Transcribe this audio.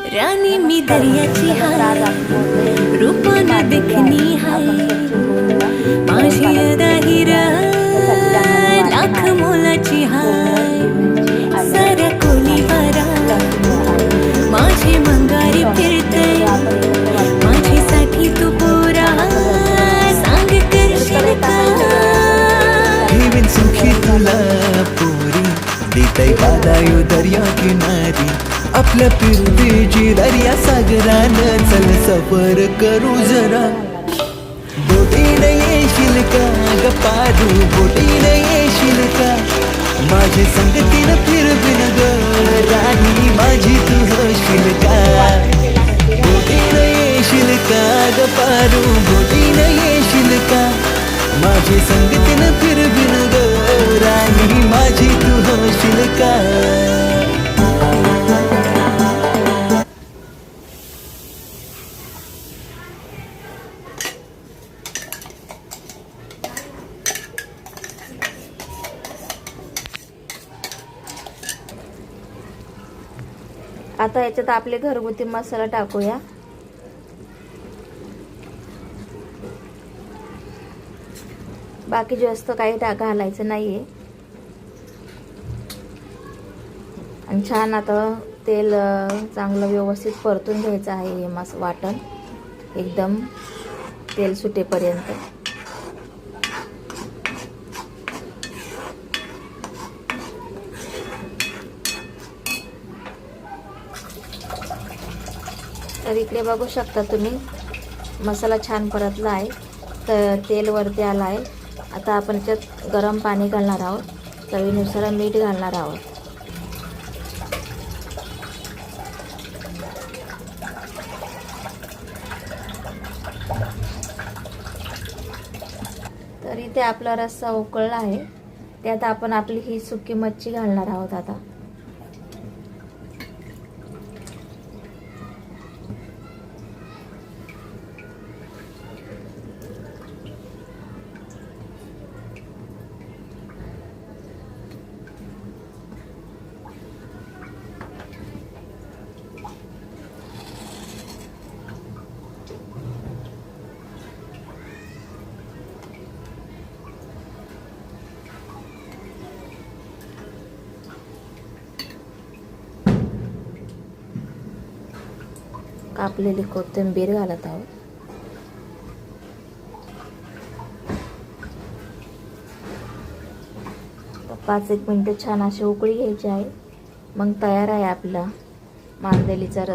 रानी मी दर्याची हाय, रूपानं देखणी हाय, माझी अदा हिरा लाख मोलाची हाय. साऱ्या कोलीवारा माझे मंगारी फिरते, माझ्यासाठी तू पोरा सांग करशील का. ठेवीन सुखी तुला पोरी, देताय बादायो दर्या किनारी. आपल्या फिरतीची दर्या सागरानं चल सफर करू जरा. बोटीने येशील का ग पारू, बोटीने येशील का. माझे संगतीनं फिरविन ग राणी, माझी तू होशील का. बोटीने येशील का ग पारू, बोटीने येशील का. माझे संगतीनं फिरविन ग राणी, माझी तू होशील का. आता याच्यात आपले घरगुती मसाला टाकूया. बाकी जास्त काही घालायचं नाहीये. आणि छान आता तेल चांगलं व्यवस्थित परतून घ्यायचं आहे. हे वाटण एकदम तेल सुटेपर्यंत. तर इकडे बघू शकता तुम्ही, मसाला छान परतला आहे, तर तेल वरती आला आहे. आता आपण त्यात गरम पाणी घालणार आहोत, चवीनुसार मीठ घालणार आहोत. तर इथे आपला रस्सा उकळला आहे, त्यात आपण आपली ही सुकी मच्छी घालणार आहोत. आता कापलेली कोथिंबीर घालत आहोत. तर 5-1 मिनिटं छान अशी उकळी घ्यायची आहे. मग तयार आहे आपला मांदेलीचा रस्सा.